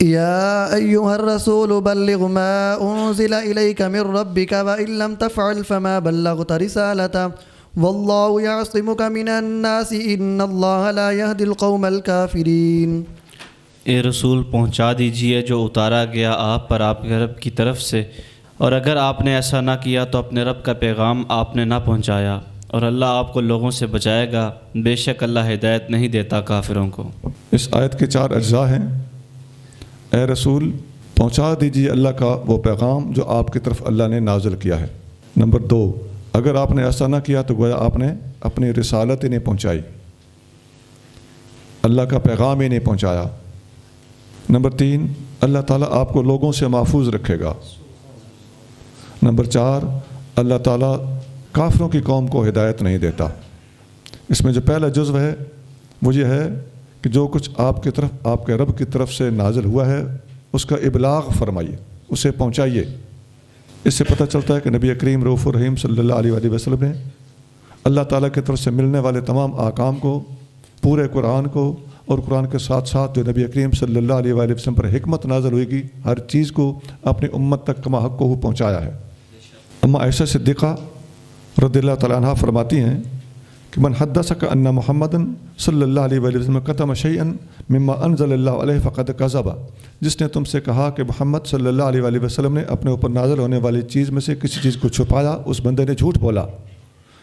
يا أيها الرسول بلغ ما أنزل إليك من ربك وإن لم تفعل فما بلغت رسالته والله يعصمك من الناس إن الله لا يهدي القوم الكافرين۔ اے رسول پہنچا دیجئے جو اتارا گیا آپ پر آپ کے رب کی طرف سے، اور اگر آپ نے ایسا نہ کیا تو اپنے رب کا پیغام آپ نے نہ پہنچایا، اور اللہ آپ کو لوگوں سے بچائے گا، بے شک اللہ ہدایت نہیں دیتا کافروں کو۔ اس آیت کے 4 اجزاء ہیں۔ اے رسول پہنچا دیجیے اللہ کا وہ پیغام جو آپ کی طرف اللہ نے نازل کیا ہے۔ نمبر 2، اگر آپ نے ایسا نہ کیا تو گویا آپ نے اپنی رسالت ہی نہیں پہنچائی، اللہ کا پیغام ہی نہیں پہنچایا۔ نمبر 3، اللہ تعالیٰ آپ کو لوگوں سے محفوظ رکھے گا۔ نمبر 4، اللہ تعالیٰ کافروں کی قوم کو ہدایت نہیں دیتا۔ اس میں جو پہلا جزو ہے وہ یہ ہے کہ جو کچھ آپ کی طرف آپ کے رب کی طرف سے نازل ہوا ہے اس کا ابلاغ فرمائیے، اسے پہنچائیے۔ اس سے پتہ چلتا ہے کہ نبی کریم رؤوف الرحیم صلی اللہ علیہ وآلہ وسلم نے اللہ تعالیٰ کی طرف سے ملنے والے تمام احکام کو، پورے قرآن کو، اور قرآن کے ساتھ ساتھ جو نبی کریم صلی اللہ علیہ وآلہ وسلم پر حکمت نازل ہوئے گی، ہر چیز کو اپنی امت تک کما حق کو پہنچایا ہے۔ اما عائشہ صدیقہ رضی اللہ تعالیٰ عنہ فرماتی ہیں کہ من حدثک ان محمد صلی اللہ علیہ وآلہ وسلم کتم شیئا مما انزل اللہ علیہ فقد کذب، جس نے تم سے کہا کہ محمد صلی اللہ علیہ وآلہ وسلم نے اپنے اوپر نازل ہونے والی چیز میں سے کسی چیز کو چھپایا، اس بندے نے جھوٹ بولا۔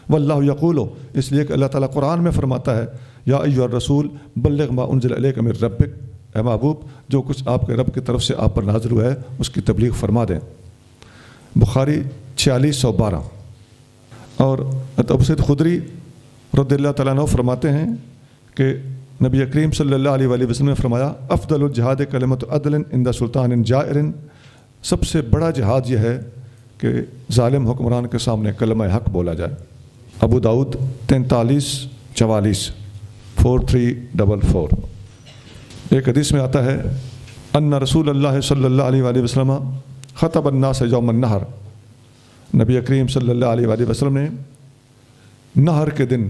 واللہ یقول، اس لیے کہ اللہ تعالیٰ قرآن میں فرماتا ہے یا ایھا الرسول بلغ ما انزل الیک من ربک، اے محبوب جو کچھ آپ کے رب کی طرف سے آپ پر نازل ہوا ہے اس کی تبلیغ فرما دیں۔ بخاری 4612۔ اور ابو سعید خدری رضی اللہ تعالیٰ عنہ فرماتے ہیں کہ نبی کریم صلی اللہ علیہ وآلہ وسلم نے فرمایا افضل الجہاد کلمۃ عدل عند سلطان جائر، سب سے بڑا جہاد یہ ہے کہ ظالم حکمران کے سامنے کلمہ حق بولا جائے۔ ابو داؤد 4344 4344۔ ایک حدیث میں آتا ہے ان رسول اللہ صلی اللہ علیہ وآلہ وسلم خطب الناس یوم النحر، نبی کریم صلی اللہ علیہ وآلہ وسلم نے نہر کے دن،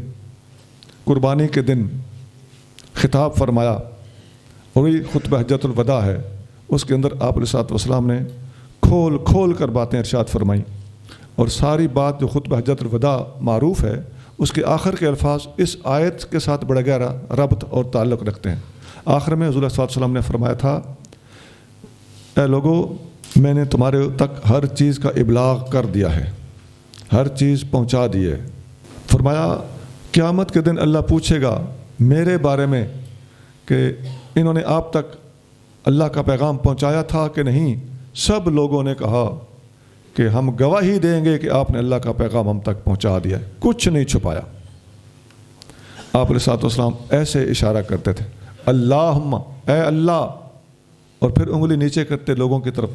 قربانی کے دن خطاب فرمایا، اور یہ خطبہ حجۃ الوداع ہے۔ اس کے اندر آپ علیہ الصلوۃ والسلام نے کھول کھول کر باتیں ارشاد فرمائیں، اور ساری بات جو خطبہ حجۃ الوداع معروف ہے اس کے آخر کے الفاظ اس آیت کے ساتھ بڑا گہرا ربط اور تعلق رکھتے ہیں۔ آخر میں حضور صلی اللہ علیہ وسلم نے فرمایا تھا اے لوگو میں نے تمہارے تک ہر چیز کا ابلاغ کر دیا ہے، ہر چیز پہنچا دی ہے۔ فرمایا قیامت کے دن اللہ پوچھے گا میرے بارے میں کہ انہوں نے آپ تک اللہ کا پیغام پہنچایا تھا کہ نہیں؟ سب لوگوں نے کہا کہ ہم گواہی دیں گے کہ آپ نے اللہ کا پیغام ہم تک پہنچا دیا ہے، کچھ نہیں چھپایا۔ آپ علیہ الصلوۃ والسلام ایسے اشارہ کرتے تھے اللہم، اے اللہ، اور پھر انگلی نیچے کرتے لوگوں کی طرف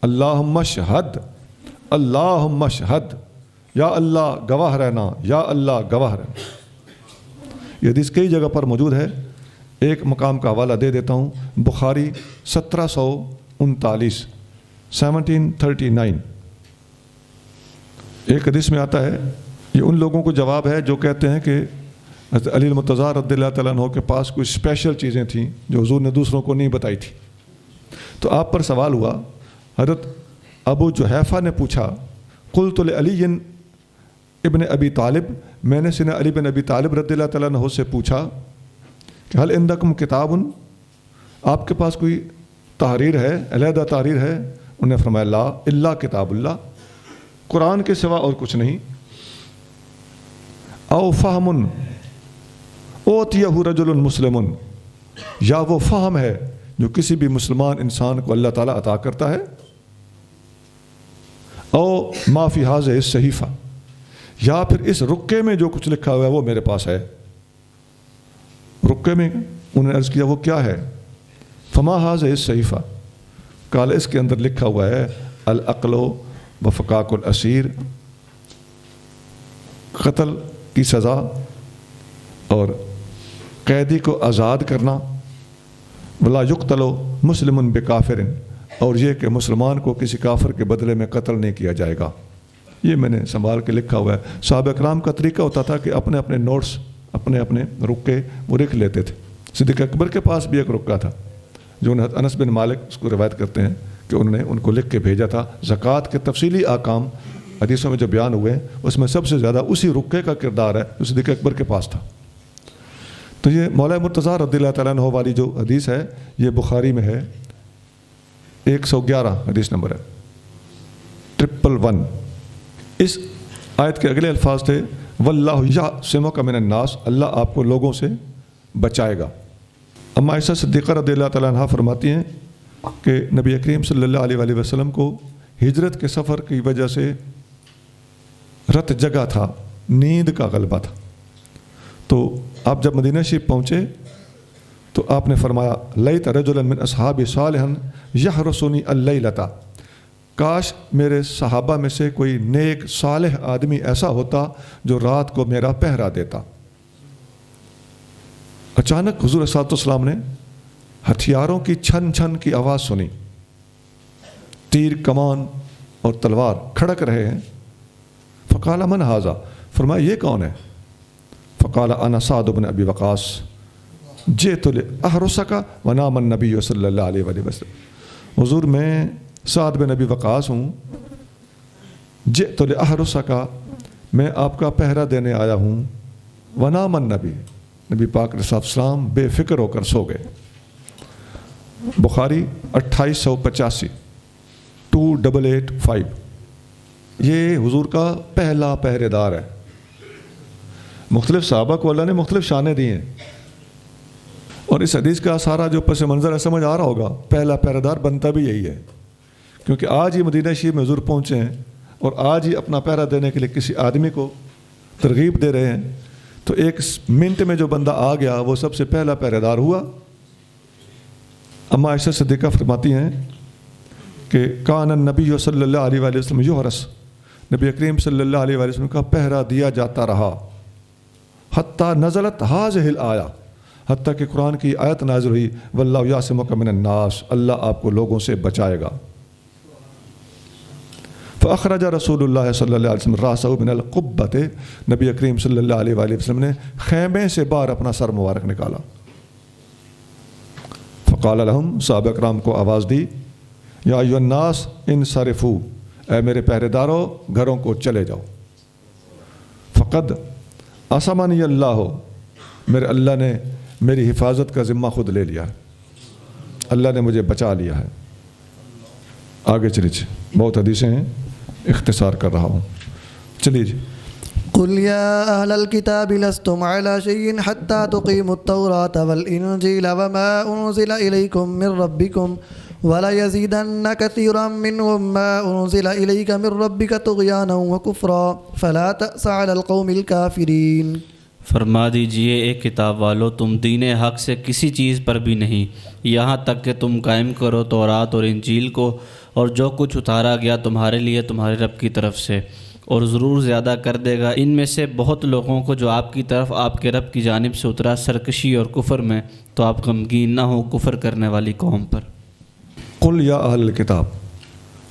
اللہم اشہد، اللہم اشہد، یا اللہ گواہ رہنا، یا اللہ گواہ رہنا۔ یہ حدیث کئی جگہ پر موجود ہے، ایک مقام کا حوالہ دے دیتا ہوں، بخاری 1739 1739۔ ایک حدیث میں آتا ہے، یہ ان لوگوں کو جواب ہے جو کہتے ہیں کہ حضرت علی المرتضیٰ رضی اللہ تعالیٰ عنہ کے پاس کچھ اسپیشل چیزیں تھیں جو حضور نے دوسروں کو نہیں بتائی تھی۔ تو آپ پر سوال ہوا، حضرت ابو جحیفہ نے پوچھا قلت لعلی ابن ابی طالب، میں نے سنا علی بن ابی طالب رضی اللہ تعالیٰ عنہ سے پوچھا کہ حل عندکم کتاب، آپ کے پاس کوئی تحریر ہے، علیحدہ تحریر ہے؟ انہوں نے فرمایا لا الا کتاب اللہ، قرآن کے سوا اور کچھ نہیں۔ او فہم اوتیہ رجل مسلم، یا وہ فہم ہے جو کسی بھی مسلمان انسان کو اللہ تعالیٰ عطا کرتا ہے، او ما فی ھذہ الصحیفہ، یا پھر اس رقے میں جو کچھ لکھا ہوا ہے وہ میرے پاس ہے۔ رقے میں انہوں نے عرض کیا وہ کیا ہے؟ فما ھذہ الصحیفہ، قال اس کے اندر لکھا ہوا ہے العقل و فقاق الاسیر، قتل کی سزا اور قیدی کو آزاد کرنا، ولا یقتل مسلم بکافر، اور یہ کہ مسلمان کو کسی کافر کے بدلے میں قتل نہیں کیا جائے گا۔ یہ میں نے سنبھال کے لکھا ہوا ہے۔ صحابہ کرام کا طریقہ ہوتا تھا کہ اپنے اپنے نوٹس، اپنے اپنے رکے وہ لکھ لیتے تھے۔ صدیق اکبر کے پاس بھی ایک رکا تھا، جو انس بن مالک اس کو روایت کرتے ہیں کہ انہوں نے ان کو لکھ کے بھیجا تھا. زکوٰۃ کے تفصیلی احکام حدیثوں میں جو بیان ہوئے ہیں اس میں سب سے زیادہ اسی رقے کا کردار ہے جو صدیق اکبر کے پاس تھا. تو یہ مولا مرتضیٰ رضی اللہ تعالیٰ عنہ والی جو حدیث ہے یہ بخاری میں ہے, 111 حدیث نمبر ہے 111. اس آیت کے اگلے الفاظ تھے واللہ یعصمک من الناس, اللہ آپ کو لوگوں سے بچائے گا. اما عائشہ صدیقہ رضی اللہ تعالیٰ عنہ فرماتی ہیں کہ نبی کریم صلی اللہ علیہ وآلہ وسلم کو ہجرت کے سفر کی وجہ سے رت جگہ تھا, نیند کا غلبہ تھا. تو آپ جب مدینہ شریف پہنچے تو آپ نے فرمایا لیت رجلا من اصحاب صالحا یحرسنی اللیلۃ, کاش میرے صحابہ میں سے کوئی نیک صالح آدمی ایسا ہوتا جو رات کو میرا پہرا دیتا. اچانک حضور صلی اللہ علیہ وسلم نے ہتھیاروں کی چھن چھن کی آواز سنی, تیر کمان اور تلوار کھڑک رہے ہیں. فقال من ھذا, فرمایا یہ کون ہے؟ فقال انا سعد بن ابی وقاص جئت لاحرسک ونام النبی صلی اللہ علیہ وآلہ وسلم. حضور میں سعد بن ابی وقاص ہوں, جئت لاحرسک, میں آپ کا پہرا دینے آیا ہوں. ونام النبی, نبی پاک علیہ السلام بے فکر ہو کر سو گئے. بخاری 2885 2885. یہ حضور کا پہلا پہرے دار ہے. مختلف صحابہ کو اللہ نے مختلف شانیں دی ہیں, اور اس حدیث کا سارا جو پس منظر ہے سمجھ آ رہا ہوگا. پہلا پہرے دار بنتا بھی یہی ہے, کیونکہ آج ہی مدینہ شریف میں حضور پہنچے ہیں اور آج ہی اپنا پہرا دینے کے لیے کسی آدمی کو ترغیب دے رہے ہیں. تو ایک منٹ میں جو بندہ آ گیا وہ سب سے پہلا پہرے دار ہوا. اما عائشہ صدیقہ فرماتی ہیں کہ کان النبی صلی اللہ علیہ وآلہ وسلم یحرس, نبی کریم صلی اللہ علیہ وآلہ وسلم کا پہرا دیا جاتا رہا. حتیٰ نزلت هذه الآیہ, حتیٰ کہ قرآن کی آیت نازل ہوئی واللہ یعصمک من الناس, اللہ آپ کو لوگوں سے بچائے گا. فاخرج رسول اللہ صلی اللہ علیہ وسلم راسہ من القبۃ, نبی کریم صلی اللہ علیہ وآلہ وسلم نے خیمے سے باہر اپنا سر مبارک نکالا. فقال لهم, صحابہ کرام کو آواز دی, یا ایھا الناس انصرفوا, اے میرے پہرے دارو گھروں کو چلے جاؤ. فقد عصمنی اللہ, میرے اللہ نے میری حفاظت کا ذمہ خود لے لیا ہے, اللہ نے مجھے بچا لیا ہے. آگے چلیے, بہت حدیثیں ہیں, اختصار کر رہا ہوں. چلیے جی. قل يا أهل الكتاب لستم على شيء حتى تقيموا التوراة والإنجيل وما أنزل إليكم من ربكم ولا يزيدن كثيرا منهم ما أنزل إليك من ربك طغيانا وكفرا فلا تأس على القوم الكافرين. فرما دیجئے اے کتاب والو, تم دین حق سے کسی چیز پر بھی نہیں, یہاں تک کہ تم قائم کرو تورات اور انجیل کو اور جو کچھ اتارا گیا تمہارے لیے تمہارے رب کی طرف سے, اور ضرور زیادہ کر دے گا ان میں سے بہت لوگوں کو جو آپ کی طرف آپ کے رب کی جانب سے اترا سرکشی اور کفر میں, تو آپ غمگین نہ ہو کفر کرنے والی قوم پر. قل یا اہل الکتاب,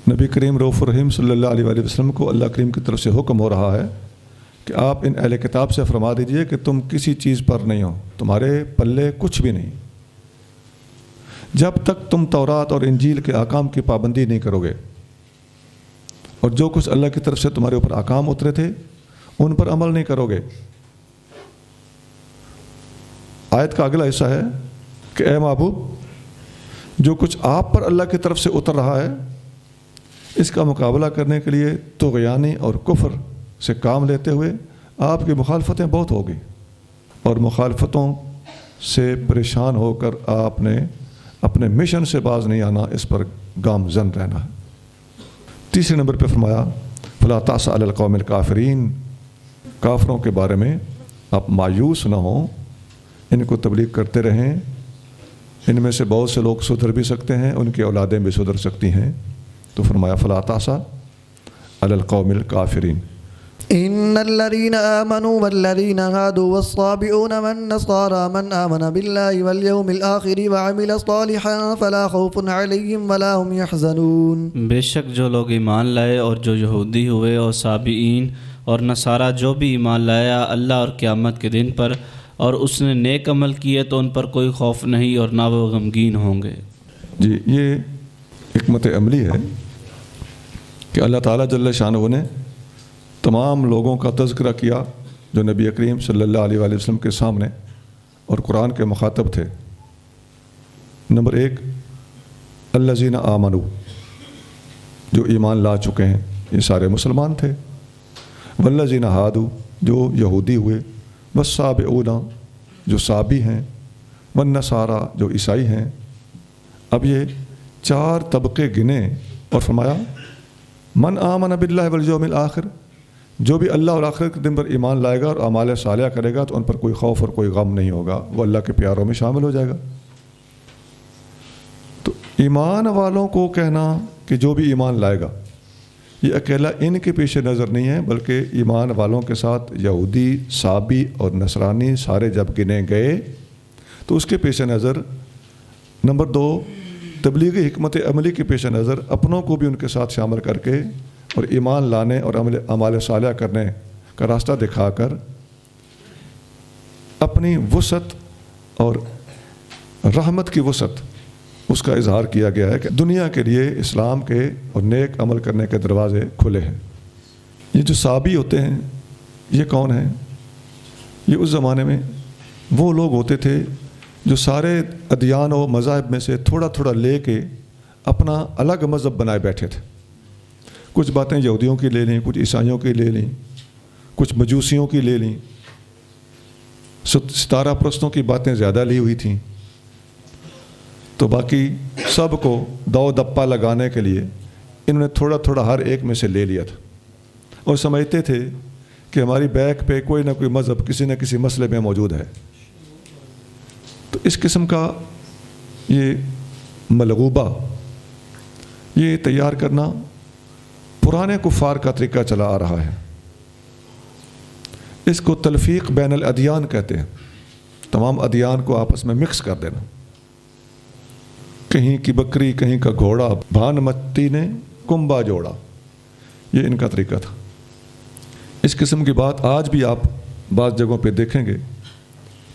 نبی کریم رؤوف الرحیم صلی اللہ علیہ وآلہ وسلم کو اللہ کریم کی طرف سے حکم ہو رہا ہے کہ آپ ان اہل کتاب سے فرما دیجئے کہ تم کسی چیز پر نہیں ہو, تمہارے پلے کچھ بھی نہیں جب تک تم تورات اور انجیل کے احکام کی پابندی نہیں کرو گے, اور جو کچھ اللہ کی طرف سے تمہارے اوپر احکام اترے تھے ان پر عمل نہیں کرو گے. آیت کا اگلا حصہ ہے کہ اے محبوب, جو کچھ آپ پر اللہ کی طرف سے اتر رہا ہے اس کا مقابلہ کرنے کے لیے طغیانی اور کفر سے کام لیتے ہوئے آپ کی مخالفتیں بہت ہوگی, اور مخالفتوں سے پریشان ہو کر آپ نے اپنے مشن سے باز نہیں آنا, اس پر گامزن رہنا ہے. تیسرے نمبر پہ فرمایا فلا تأس علی القوم الکافرین, کافروں کے بارے میں آپ مایوس نہ ہوں, ان کو تبلیغ کرتے رہیں, ان میں سے بہت سے لوگ سدھر بھی سکتے ہیں, ان کی اولادیں بھی سدھر سکتی ہیں. تو فرمایا فلا تأس علی القوم الکافرین. إن الذين آمنوا والذين هادوا والصابئون والنصارى من آمن بالله واليوم الآخر وعمل صالحا فلا خوف عليهم ولا هم يحزنون. بے شک جو لوگ ایمان لائے اور جو یہودی ہوئے اور صابئین اور نصارہ جو بھی ایمان لایا اللہ اور قیامت کے دن پر, اور اس نے نیک عمل کیے تو ان پر کوئی خوف نہیں اور نہ وہ غمگین ہوں گے. جی یہ حکمت عملی ہے کہ اللہ تعالیٰ جل شانہ نے تمام لوگوں کا تذکرہ کیا جو نبی کریم صلی اللہ علیہ وآلہ وسلم کے سامنے اور قرآن کے مخاطب تھے۔ نمبر 1 الذین آمنوا، جو ایمان لا چکے ہیں، یہ سارے مسلمان تھے۔ والذین ہادوا، جو یہودی ہوئے۔ والسابئون، جو سابی ہیں۔ والنصارى، جو عیسائی ہیں۔ اب یہ 4 طبقے گنے اور فرمایا من آمن باللہ والیوم الآخر، جو بھی اللہ اور آخرت کے دن پر ایمان لائے گا اور اعمال صالحہ کرے گا تو ان پر کوئی خوف اور کوئی غم نہیں ہوگا، وہ اللہ کے پیاروں میں شامل ہو جائے گا۔ تو ایمان والوں کو کہنا کہ جو بھی ایمان لائے گا، یہ اکیلا ان کے پیش نظر نہیں ہے، بلکہ ایمان والوں کے ساتھ یہودی، سابی اور نصرانی سارے جب گنے گئے تو اس کے پیش نظر نمبر 2 تبلیغی حکمت عملی کے پیش نظر اپنوں کو بھی ان کے ساتھ شامل کر کے اور ایمان لانے اور اعمال صالحہ کرنے کا راستہ دکھا کر اپنی وسعت اور رحمت کی وسعت اس کا اظہار کیا گیا ہے کہ دنیا کے لیے اسلام کے اور نیک عمل کرنے کے دروازے کھلے ہیں۔ یہ جو سابی ہوتے ہیں یہ کون ہیں؟ یہ اس زمانے میں وہ لوگ ہوتے تھے جو سارے ادیان و مذاہب میں سے تھوڑا تھوڑا لے کے اپنا الگ مذہب بنائے بیٹھے تھے۔ کچھ باتیں یہودیوں کی لے لیں، کچھ عیسائیوں کی لے لیں، کچھ مجوسیوں کی لے لیں، ستارہ پرستوں کی باتیں زیادہ لی ہوئی تھیں، تو باقی سب کو دو دپا لگانے کے لیے انہوں نے تھوڑا تھوڑا ہر ایک میں سے لے لیا تھا اور سمجھتے تھے کہ ہماری بیک پہ کوئی نہ کوئی مذہب کسی نہ کسی مسئلے میں موجود ہے۔ تو اس قسم کا یہ ملغوبہ یہ تیار کرنا پرانے کفار کا طریقہ چلا آ رہا ہے۔ اس کو تلفیق بین الادیان کہتے ہیں، تمام ادیان کو آپس میں مکس کر دینا۔ کہیں کی بکری کہیں کا گھوڑا، بھانمتی نے کنبا جوڑا، یہ ان کا طریقہ تھا۔ اس قسم کی بات آج بھی آپ بعض جگہوں پہ دیکھیں گے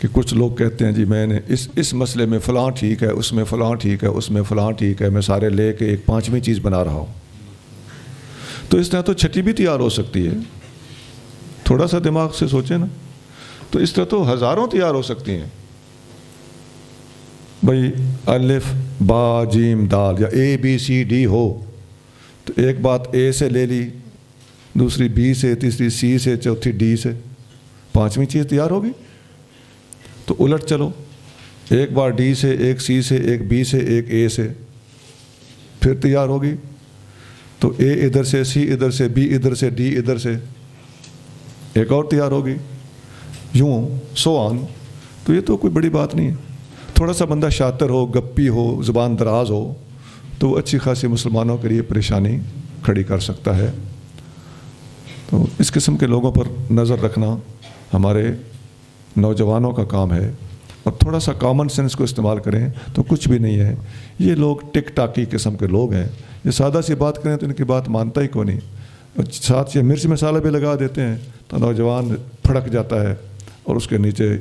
کہ کچھ لوگ کہتے ہیں جی میں نے اس مسئلے میں فلاں ٹھیک ہے، اس میں فلاں ٹھیک ہے، اس میں فلاں ٹھیک ہے، میں سارے لے کے ایک 5ویں چیز بنا رہا ہوں۔ تو اس طرح تو چھٹی بھی تیار ہو سکتی ہے، تھوڑا سا دماغ سے سوچیں نا، تو اس طرح تو ہزاروں تیار ہو سکتی ہیں۔ بھائی الف با جیم دال یا اے بی سی ڈی ہو تو ایک بات اے سے لے لی، دوسری بی سے، تیسری سی سے، چوتھی ڈی سے، 5ویں چیز تیار ہوگی۔ تو الٹ چلو، ایک بار ڈی سے، ایک سی سے، ایک بی سے، ایک اے سے، پھر تیار ہوگی۔ تو اے ادھر سے، سی ادھر سے، بی ادھر سے، ڈی ادھر سے، ایک اور تیار ہوگی، یوں سو آن۔ تو یہ تو کوئی بڑی بات نہیں ہے۔ تھوڑا سا بندہ شاطر ہو، گپی ہو، زبان دراز ہو تو وہ اچھی خاصی مسلمانوں کے لیے پریشانی کھڑی کر سکتا ہے۔ تو اس قسم کے لوگوں پر نظر رکھنا ہمارے نوجوانوں کا کام ہے، اور تھوڑا سا کامن سینس کو استعمال کریں تو کچھ بھی نہیں ہے۔ یہ لوگ ٹک ٹاکی قسم کے لوگ ہیں، یہ سادہ سی بات کریں تو ان کی بات مانتا ہی کوئی نہیں، اور ساتھ یہ مرچ مسالہ بھی لگا دیتے ہیں تو نوجوان پھڑک جاتا ہے اور اس کے نیچے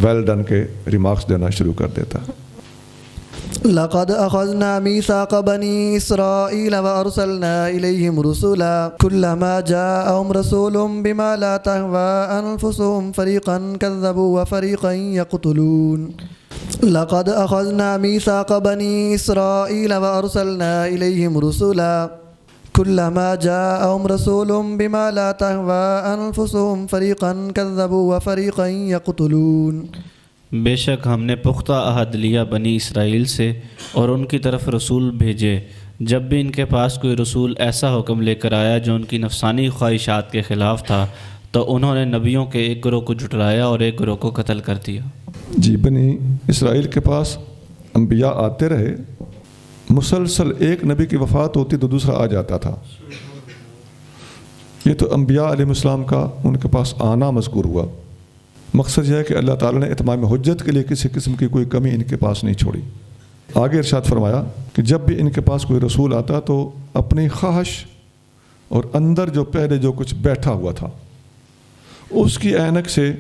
ویل ڈن کے ریمارکس دینا شروع کر دیتا ہے۔ لقد أخذنا ميثاق بني إسرائيل وأرسلنا إليهم رسلا كلما جاءهم رسول بما لا تهوى أنفسهم فريقا كذبوا وفريقا يقتلون لقد أخذنا ميثاق بني إسرائيل وأرسلنا إليهم رسلا كلما جاءهم رسول بما لا تهوى أنفسهم فريقا كذبوا وفريقا يقتلون۔ بے شک ہم نے پختہ عہد لیا بنی اسرائیل سے اور ان کی طرف رسول بھیجے، جب بھی ان کے پاس کوئی رسول ایسا حکم لے کر آیا جو ان کی نفسانی خواہشات کے خلاف تھا تو انہوں نے نبیوں کے ایک گروہ کو جھٹلایا اور ایک گروہ کو قتل کر دیا۔ جی بنی اسرائیل کے پاس انبیاء آتے رہے، مسلسل ایک نبی کی وفات ہوتی تو دوسرا آ جاتا تھا۔ یہ تو انبیاء علیہ السلام کا ان کے پاس آنا مذکور ہوا۔ مقصد یہ ہے کہ اللہ تعالیٰ نے اتمام حجت کے لیے کسی قسم کی کوئی کمی ان کے پاس نہیں چھوڑی۔ آگے ارشاد فرمایا کہ جب بھی ان کے پاس کوئی رسول آتا تو اپنی خواہش اور اندر جو پہلے جو کچھ بیٹھا ہوا تھا اس کی عینک سے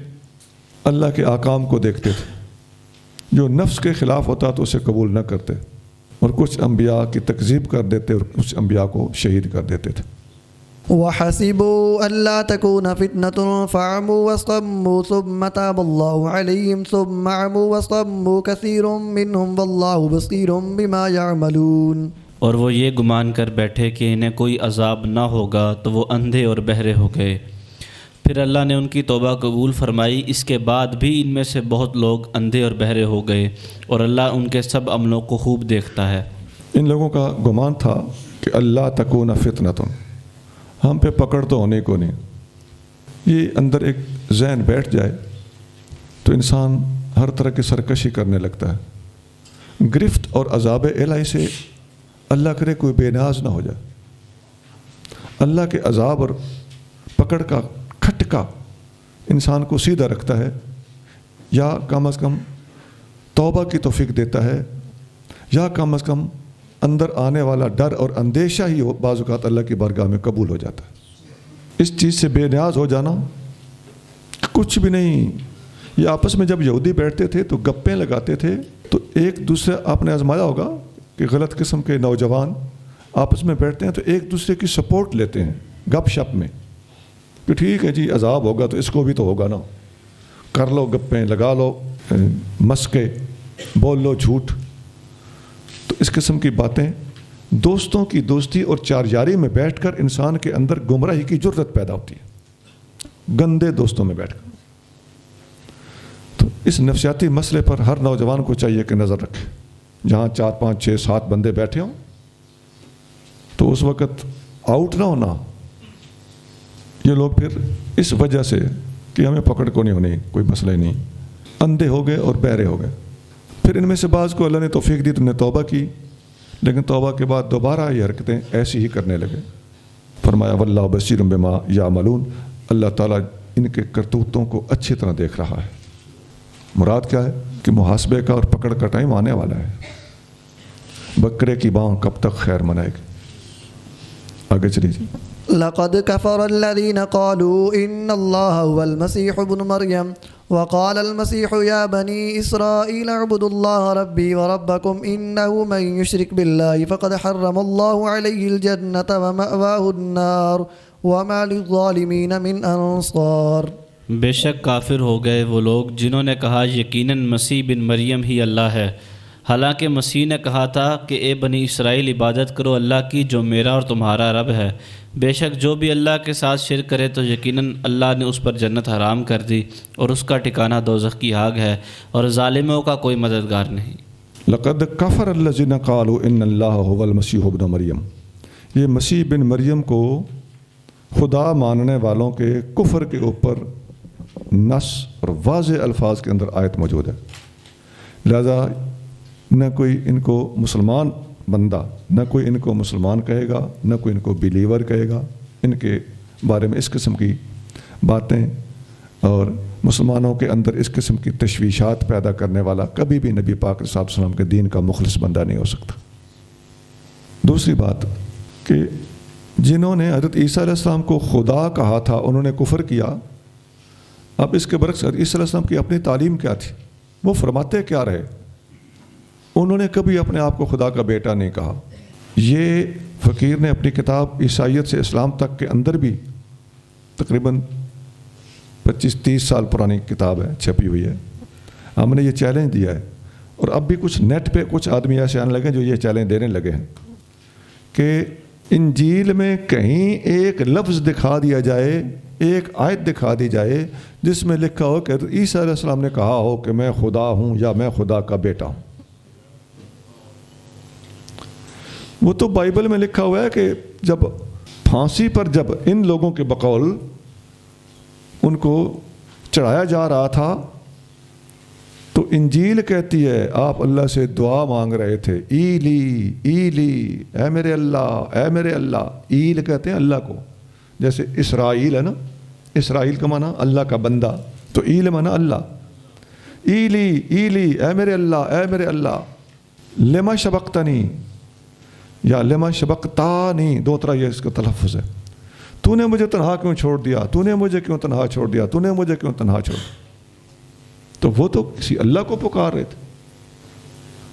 اللہ کے احکام کو دیکھتے تھے، جو نفس کے خلاف ہوتا تو اسے قبول نہ کرتے، اور کچھ انبیاء کی تکذیب کر دیتے اور کچھ انبیاء کو شہید کر دیتے تھے۔ وحسبوا ألا تكون فتنة فعموا واصطموا ثم تاب الله عليهم ثم عموا واصطموا كثير منهم والله بصير بما يعملون۔ اور وہ یہ گمان کر بیٹھے کہ انہیں کوئی عذاب نہ ہوگا تو وہ اندھے اور بہرے ہو گئے، پھر اللہ نے ان کی توبہ قبول فرمائی، اس کے بعد بھی ان میں سے بہت لوگ اندھے اور بہرے ہو گئے، اور اللہ ان کے سب عملوں کو خوب دیکھتا ہے۔ ان لوگوں کا گمان تھا کہ اللہ تکون فتنۃ، ہم پہ پکڑ تو ہونے کو نہیں۔ یہ اندر ایک ذہن بیٹھ جائے تو انسان ہر طرح کی سرکشی کرنے لگتا ہے۔ گرفت اور عذاب الہی سے اللہ کرے کوئی بے نیاز نہ ہو جائے۔ اللہ کے عذاب اور پکڑ کا کھٹکا انسان کو سیدھا رکھتا ہے، یا کم از کم توبہ کی توفیق دیتا ہے، یا کم از کم اندر آنے والا ڈر اور اندیشہ ہی بعض اوقات اللہ کی بارگاہ میں قبول ہو جاتا ہے۔ اس چیز سے بے نیاز ہو جانا کچھ بھی نہیں۔ یہ آپس میں جب یہودی بیٹھتے تھے تو گپیں لگاتے تھے، تو ایک دوسرے آپ نے آزمایا ہوگا کہ غلط قسم کے نوجوان آپس میں بیٹھتے ہیں تو ایک دوسرے کی سپورٹ لیتے ہیں گپ شپ میں کہ ٹھیک ہے جی عذاب ہوگا تو اس کو بھی تو ہوگا نا، کر لو گپیں، لگا لو مسکے، بول لو جھوٹ۔ تو اس قسم کی باتیں دوستوں کی دوستی اور چار یاری میں بیٹھ کر انسان کے اندر گمراہی کی جرت پیدا ہوتی ہے، گندے دوستوں میں بیٹھ کر۔ تو اس نفسیاتی مسئلے پر ہر نوجوان کو چاہیے کہ نظر رکھے۔ جہاں 4 5 6 7 بندے بیٹھے ہوں تو اس وقت آؤٹ نہ ہونا۔ یہ لوگ پھر اس وجہ سے کہ ہمیں پکڑ کو نہیں ہونی، کوئی مسئلہ ہی نہیں، اندھے ہو گئے اور بہرے ہو گئے۔ پھر ان میں سے بعض کو اللہ نے توفیق دی، تم نے توبہ کی، لیکن توبہ کے بعد دوبارہ یہ حرکتیں ایسی ہی کرنے لگے۔ فرمایا واللہ بصیر بما یعملون، اللہ تعالیٰ ان کے کرتوتوں کو اچھی طرح دیکھ رہا ہے۔ مراد کیا ہے کہ محاسبے کا اور پکڑ کا ٹائم آنے والا ہے۔ بکرے کی بانگ کب تک خیر منائے گی؟ آگے چلیے جی۔ لقد كفر الذين قالوا إن الله هو المسيح ابن مريم وقال المسيح يا بني إسرائيل اعبدوا الله ربي وربكم إنه من يشرك بالله فقد حرم الله عليه الجنة ومأواه النار وما للظالمين من أنصار۔ بے شک کافر ہو گئے وہ لوگ جنہوں نے کہا یقیناً مسیح بن مریم ہی اللہ ہے، حالانکہ مسیح نے کہا تھا کہ اے بنی اسرائیل عبادت کرو اللہ کی جو میرا اور تمہارا رب ہے، بے شک جو بھی اللہ کے ساتھ شرک کرے تو یقیناً اللہ نے اس پر جنت حرام کر دی اور اس کا ٹھکانہ دوزخ کی آگ ہے، اور ظالموں کا کوئی مددگار نہیں۔ لقد کفر الذین قالوا ان اللہ هو المسیح ابن مریم، یہ مسیح بن مریم کو خدا ماننے والوں کے کفر کے اوپر نص اور واضح الفاظ کے اندر آیت موجود ہے۔ لہذا نہ کوئی ان کو مسلمان بندہ، نہ کوئی ان کو مسلمان کہے گا، نہ کوئی ان کو بلیور کہے گا۔ ان کے بارے میں اس قسم کی باتیں اور مسلمانوں کے اندر اس قسم کی تشویشات پیدا کرنے والا کبھی بھی نبی پاک صلی اللہ علیہ وسلم کے دین کا مخلص بندہ نہیں ہو سکتا۔ دوسری بات کہ جنہوں نے حضرت عیسیٰ علیہ السلام کو خدا کہا تھا انہوں نے کفر کیا۔ اب اس کے برعکس حضرت عیسیٰ علیہ السلام کی اپنی تعلیم کیا تھی؟ وہ فرماتے کیا رہے؟ انہوں نے کبھی اپنے آپ کو خدا کا بیٹا نہیں کہا۔ یہ فقیر نے اپنی کتاب عیسائیت سے اسلام تک کے اندر بھی تقریباً 25-30 سال پرانی کتاب ہے، چھپی ہوئی ہے۔ ہم نے یہ چیلنج دیا ہے، اور اب بھی کچھ نیٹ پہ کچھ آدمی ایسے آنے لگے جو یہ چیلنج دینے لگے ہیں کہ انجیل میں کہیں ایک لفظ دکھا دیا جائے، ایک آیت دکھا دی جائے جس میں لکھا ہو کہ عیسیٰ علیہ السلام نے کہا ہو کہ میں خدا ہوں یا میں خدا کا بیٹا ہوں۔ وہ تو بائبل میں لکھا ہوا ہے کہ جب پھانسی پر جب ان لوگوں کے بقول ان کو چڑھایا جا رہا تھا تو انجیل کہتی ہے آپ اللہ سے دعا مانگ رہے تھے، ایلی ایلی، اے میرے اللہ اے میرے اللہ۔ ایل کہتے ہیں اللہ کو، جیسے اسرائیل ہے نا، اسرائیل کا معنی اللہ کا بندہ، تو ایل معنی اللہ۔ ایلی ایلی، اے میرے اللہ اے میرے اللہ، لما شبقتنی یا لما شبقتانی، دو طرح یہ اس کا تلفظ ہے۔ تو نے مجھے تنہا کیوں چھوڑ دیا، تو نے مجھے کیوں تنہا چھوڑ دیا، تو نے مجھے کیوں تنہا چھوڑ دیا۔ تو وہ تو کسی اللہ کو پکار رہے تھے۔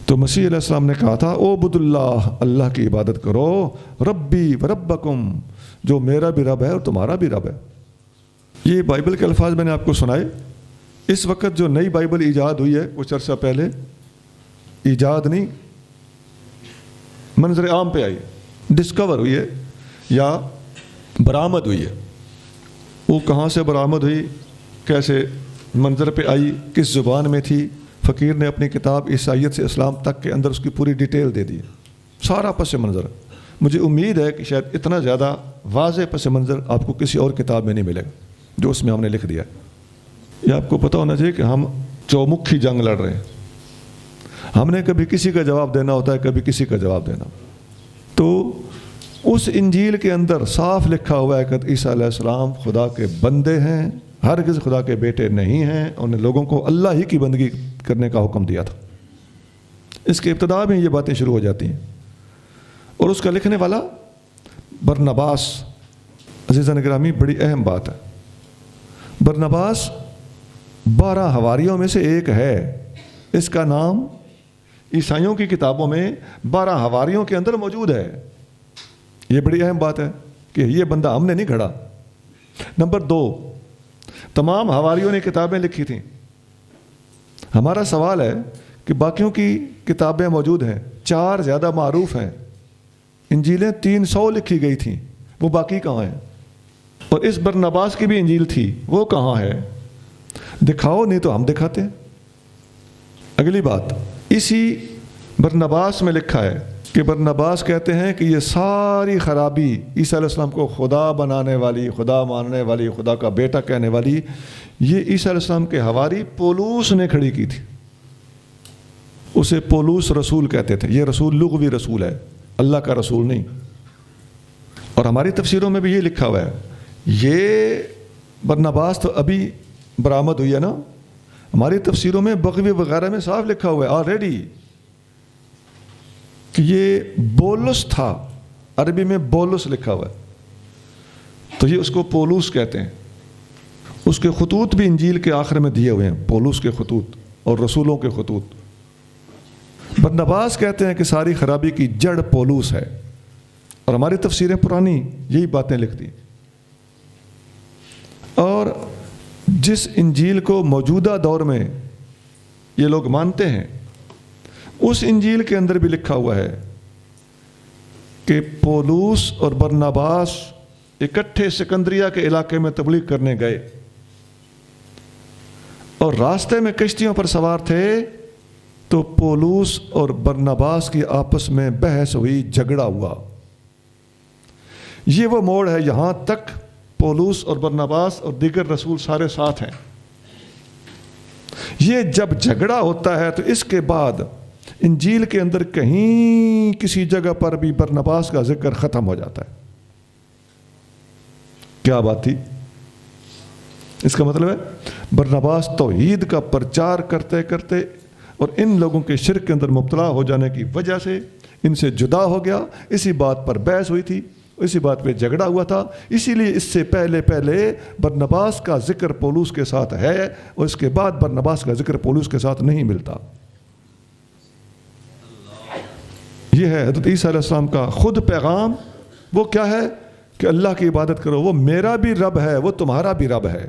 تو مسیح علیہ السلام نے کہا تھا عبد اللہ، اللہ کی عبادت کرو، ربی و ربکم، جو میرا بھی رب ہے اور تمہارا بھی رب ہے۔ یہ بائبل کے الفاظ میں نے آپ کو سنائے۔ اس وقت جو نئی بائبل ایجاد ہوئی ہے کچھ عرصہ پہلے، ایجاد نہیں، منظر عام پہ آئی، ڈسکور ہوئی ہے یا برآمد ہوئی ہے۔ وہ کہاں سے برآمد ہوئی، کیسے منظر پہ آئی، کس زبان میں تھی، فقیر نے اپنی کتاب عیسائیت سے اسلام تک کے اندر اس کی پوری ڈیٹیل دے دی، سارا پس منظر۔ مجھے امید ہے کہ شاید اتنا زیادہ واضح پس منظر آپ کو کسی اور کتاب میں نہیں ملے گا جو اس میں ہم نے لکھ دیا ہے۔ یہ آپ کو پتہ ہونا چاہیے کہ ہم چومکھی جنگ لڑ رہے ہیں، ہم نے کبھی کسی کا جواب دینا ہوتا ہے، کبھی کسی کا جواب دینا۔ تو اس انجیل کے اندر صاف لکھا ہوا ہے کہ عیسیٰ علیہ السلام خدا کے بندے ہیں، ہرگز خدا کے بیٹے نہیں ہیں، انہوں نے لوگوں کو اللہ ہی کی بندگی کرنے کا حکم دیا تھا۔ اس کے ابتدا میں یہ باتیں شروع ہو جاتی ہیں، اور اس کا لکھنے والا برنباس، عزیزان گرامی بڑی اہم بات ہے۔ برنباس 12 حواریوں میں سے ایک ہے، اس کا نام عیسائیوں کی کتابوں میں 12 حواریوں کے اندر موجود ہے۔ یہ بڑی اہم بات ہے کہ یہ بندہ ہم نے نہیں گھڑا۔ نمبر 2، تمام حواریوں نے کتابیں لکھی تھیں۔ ہمارا سوال ہے کہ باقیوں کی کتابیں موجود ہیں، 4 زیادہ معروف ہیں، انجیلیں 300 لکھی گئی تھیں، وہ باقی کہاں ہیں؟ اور اس برنباس کی بھی انجیل تھی، وہ کہاں ہے؟ دکھاؤ، نہیں تو ہم دکھاتے ہیں۔ اگلی بات، اسی برنباس میں لکھا ہے کہ برنباس کہتے ہیں کہ یہ ساری خرابی عیسیٰ علیہ السلام کو خدا بنانے والی، خدا ماننے والی، خدا کا بیٹا کہنے والی، یہ عیسیٰ علیہ السلام کے حواری پولوس نے کھڑی کی تھی۔ اسے پولوس رسول کہتے تھے۔ یہ رسول لغوی رسول ہے، اللہ کا رسول نہیں۔ اور ہماری تفسیروں میں بھی یہ لکھا ہوا ہے۔ یہ برنباس تو ابھی برآمد ہوئی ہے نا، ہماری تفسیروں میں بغوی وغیرہ میں صاف لکھا ہوا ہے آلریڈی کہ یہ بولس تھا، عربی میں بولس لکھا ہوا ہے، تو یہ اس کو پولوس کہتے ہیں۔ اس کے خطوط بھی انجیل کے آخر میں دیے ہوئے ہیں، پولوس کے خطوط اور رسولوں کے خطوط۔ برنباس کہتے ہیں کہ ساری خرابی کی جڑ پولوس ہے، اور ہماری تفسیریں پرانی یہی باتیں لکھتی ہیں۔ اور جس انجیل کو موجودہ دور میں یہ لوگ مانتے ہیں، اس انجیل کے اندر بھی لکھا ہوا ہے کہ پولوس اور برنباس اکٹھے سکندریہ کے علاقے میں تبلیغ کرنے گئے، اور راستے میں کشتیوں پر سوار تھے تو پولوس اور برنباس کی آپس میں بحث ہوئی، جھگڑا ہوا۔ یہ وہ موڑ ہے، یہاں تک پولوس اور برنباس اور دیگر رسول سارے ساتھ ہیں۔ یہ جب جھگڑا ہوتا ہے تو اس کے بعد انجیل کے اندر کہیں کسی جگہ پر بھی برنباس کا ذکر ختم ہو جاتا ہے۔ کیا بات تھی؟ اس کا مطلب ہے برنباس توحید کا پرچار کرتے کرتے اور ان لوگوں کے شرک کے اندر مبتلا ہو جانے کی وجہ سے ان سے جدا ہو گیا۔ اسی بات پر بحث ہوئی تھی، اسی بات پہ جھگڑا ہوا تھا، اسی لیے اس سے پہلے برنباس کا ذکر پولوس کے ساتھ ہے، اور اس کے بعد برنباس کا ذکر پولوس کے ساتھ نہیں ملتا۔ یہ ہے حضرت عیسیٰ علیہ السلام کا خود پیغام۔ وہ کیا ہے کہ اللہ کی عبادت کرو، وہ میرا بھی رب ہے، وہ تمہارا بھی رب ہے۔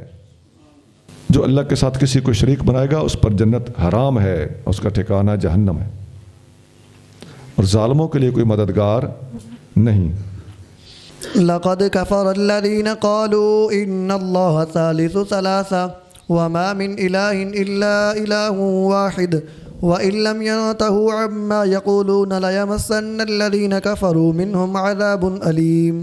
جو اللہ کے ساتھ کسی کو شریک بنائے گا اس پر جنت حرام ہے، اس کا ٹھکانہ جہنم ہے، اور ظالموں کے لیے کوئی مددگار نہیں۔ لقد كفر الذين قالوا إن الله ثالث ثلاثة وما من إله إلا إله واحد وإن لم ينتهوا عما يقولون ليمسن الذين كفروا منهم عذاب أليم۔